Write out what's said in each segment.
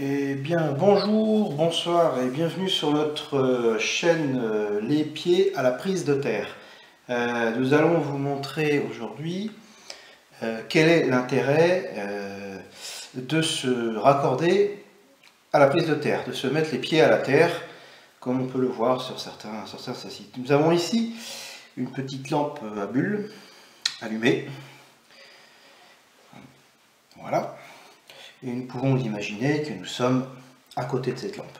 Eh bien, bonjour, bonsoir et bienvenue sur notre chaîne Les pieds à la prise de terre. Nous allons vous montrer aujourd'hui quel est l'intérêt de se raccorder à la prise de terre, de se mettre les pieds à la terre, comme on peut le voir sur certains sites. Nous avons ici une petite lampe à bulles allumée. Voilà. Et nous pouvons imaginer que nous sommes à côté de cette lampe.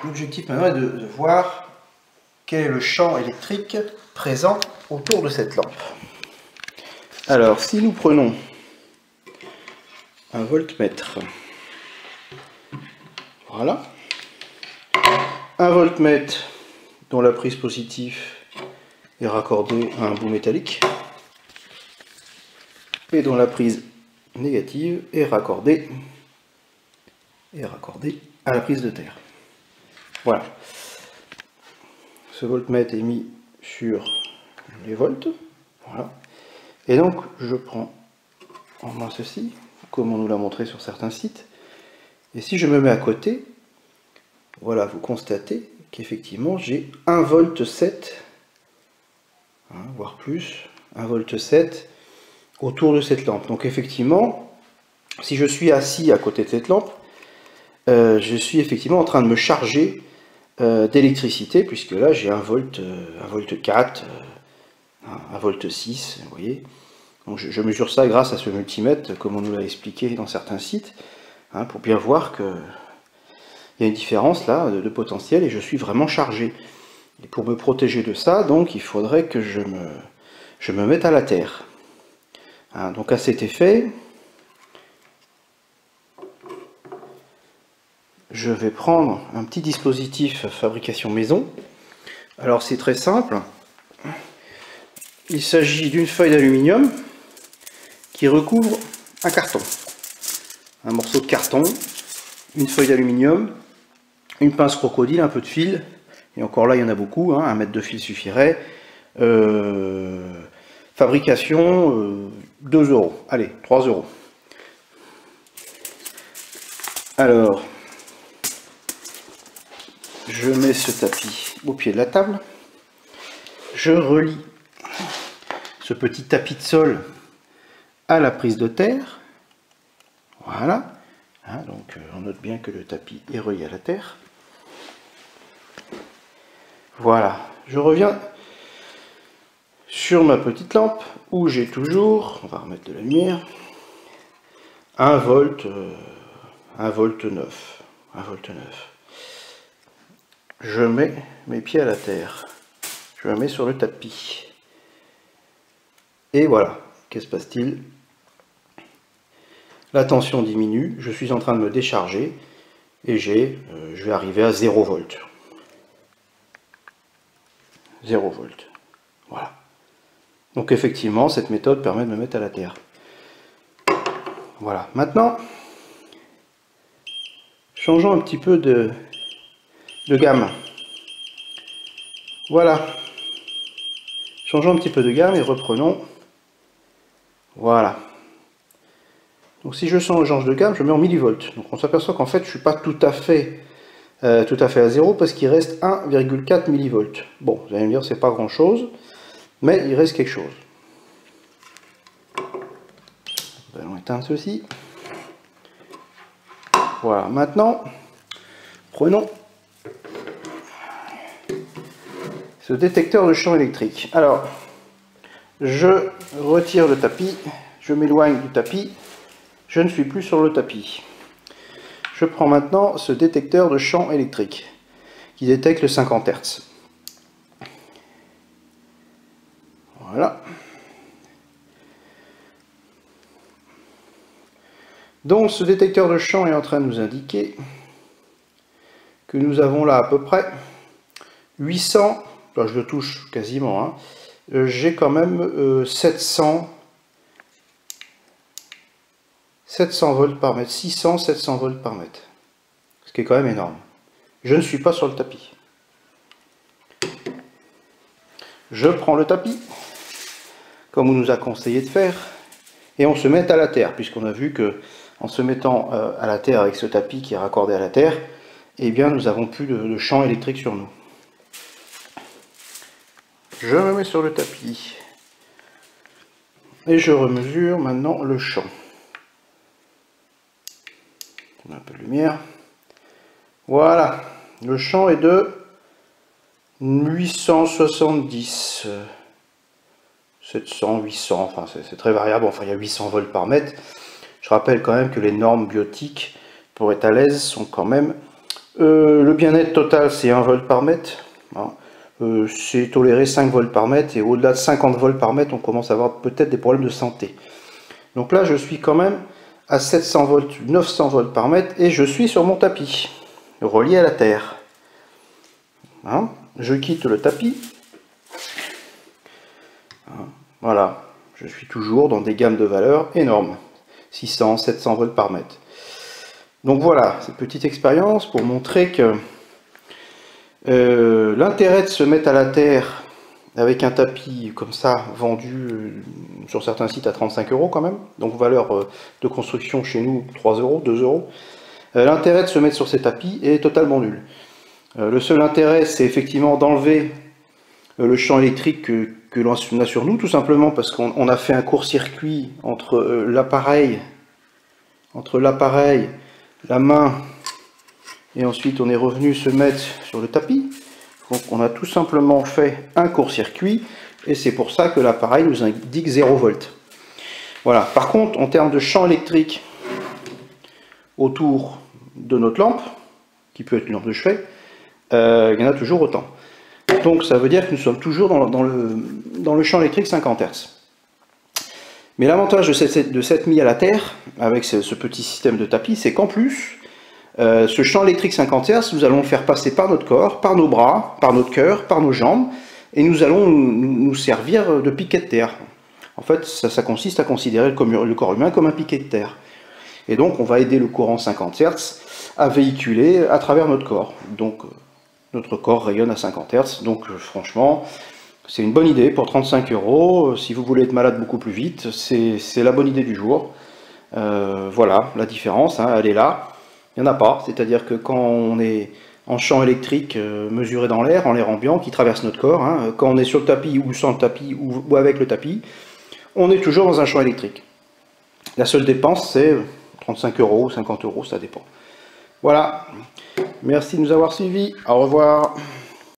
L'objectif maintenant est de voir quel est le champ électrique présent autour de cette lampe. Alors, si nous prenons un voltmètre, voilà, un voltmètre dont la prise positive est raccordée à un bout métallique, et dont la prise négative est raccordée à la prise de terre. Voilà. Ce voltmètre est mis sur les volts. Voilà. Et donc, je prends en main ceci, comme on nous l'a montré sur certains sites. Et si je me mets à côté, voilà, vous constatez qu'effectivement, j'ai 1,7 V, voire plus, 1,7 V, autour de cette lampe. Donc effectivement, si je suis assis à côté de cette lampe, je suis effectivement en train de me charger d'électricité, puisque là j'ai 1,4 V, 1,6 V, vous voyez. Donc je mesure ça grâce à ce multimètre, comme on nous l'a expliqué dans certains sites, pour bien voir qu'il y a une différence là de potentiel et je suis vraiment chargé. Et pour me protéger de ça, donc il faudrait que je me mette à la terre. Donc à cet effet, je vais prendre un petit dispositif fabrication maison. Alors c'est très simple. Il s'agit d'une feuille d'aluminium qui recouvre un carton. Un morceau de carton, une feuille d'aluminium, une pince crocodile, un peu de fil. Et encore là, il y en a beaucoup, 1 mètre de fil suffirait. Fabrication 2 €, allez, 3 €. Alors, je mets ce tapis au pied de la table. Je relie ce petit tapis de sol à la prise de terre. Voilà. Donc, on note bien que le tapis est relié à la terre. Voilà. Je reviens sur ma petite lampe où j'ai toujours, on va remettre de la lumière, 1 volt, 1,9 V. Je mets mes pieds à la terre, je me mets sur le tapis et voilà, qu'est-ce qui se passe-t-il? La tension diminue, je suis en train de me décharger et je vais arriver à 0 volt. 0 volt, voilà. Donc effectivement, cette méthode permet de me mettre à la terre. Voilà. Maintenant, changeons un petit peu de gamme. Voilà. Changeons un petit peu de gamme et reprenons. Voilà. Donc si je change de gamme, je mets en millivolts. Donc on s'aperçoit qu'en fait, je ne suis pas tout à fait à 0 parce qu'il reste 1,4 millivolts. Bon, vous allez me dire, c'est pas grand chose. Mais il reste quelque chose. Nous allons éteindre ceci. Voilà, maintenant, prenons ce détecteur de champ électrique. Alors, je retire le tapis, je m'éloigne du tapis, je ne suis plus sur le tapis. Je prends maintenant ce détecteur de champ électrique qui détecte le 50 Hz. Voilà. Donc ce détecteur de champ est en train de nous indiquer que nous avons là à peu près 800, là je le touche quasiment, j'ai quand même 700 volts par mètre, 600-700 volts par mètre, ce qui est quand même énorme. Je ne suis pas sur le tapis. Je prends le tapis, comme on nous a conseillé de faire, et on se met à la terre, puisqu'on a vu que en se mettant à la terre avec ce tapis qui est raccordé à la terre, eh bien nous avons plus de champ électrique sur nous. Je me mets sur le tapis et je remesure maintenant le champ. On a un peu de lumière. Voilà, le champ est de 870, 700, 800, enfin c'est très variable, enfin il y a 800 volts par mètre. Je rappelle quand même que les normes biotiques pour être à l'aise sont quand même, le bien-être total c'est 1 volt par mètre, hein. C'est toléré 5 volts par mètre, et au-delà de 50 volts par mètre on commence à avoir peut-être des problèmes de santé. Donc là je suis quand même à 700 volts, 900 volts par mètre, et je suis sur mon tapis, relié à la terre. Hein, je quitte le tapis. Hein, voilà, je suis toujours dans des gammes de valeurs énormes, 600, 700 volts par mètre. Donc voilà, cette petite expérience pour montrer que l'intérêt de se mettre à la terre avec un tapis comme ça, vendu sur certains sites à 35 € quand même, donc valeur de construction chez nous 3 €, 2 €. L'intérêt de se mettre sur ces tapis est totalement nul. Le seul intérêt, c'est effectivement d'enlever le champ électrique que l'on a sur nous, tout simplement parce qu'on a fait un court-circuit entre l'appareil, la main, et ensuite on est revenu se mettre sur le tapis. Donc on a tout simplement fait un court-circuit, et c'est pour ça que l'appareil nous indique 0 volts. Voilà. Par contre, en termes de champ électrique autour de notre lampe, qui peut être une lampe de chevet, il y en a toujours autant. Donc ça veut dire que nous sommes toujours dans le champ électrique 50 Hz. Mais l'avantage de s'être mis à la terre, avec ce petit système de tapis, c'est qu'en plus, ce champ électrique 50 Hz, nous allons le faire passer par notre corps, par nos bras, par notre cœur, par nos jambes, et nous allons nous servir de piquet de terre. En fait, ça consiste à considérer le corps humain comme un piquet de terre. Et donc on va aider le courant 50 Hz à véhiculer à travers notre corps. Donc notre corps rayonne à 50 Hz. Donc franchement, c'est une bonne idée pour 35 €. Si vous voulez être malade beaucoup plus vite, c'est la bonne idée du jour. Voilà, la différence, hein, elle est là. Il n'y en a pas. C'est-à-dire que quand on est en champ électrique mesuré dans l'air, en l'air ambiant, qui traverse notre corps, hein, quand on est sur le tapis ou sans le tapis ou avec le tapis, on est toujours dans un champ électrique. La seule dépense, c'est 35 €, 50 €, ça dépend. Voilà, merci de nous avoir suivis, au revoir.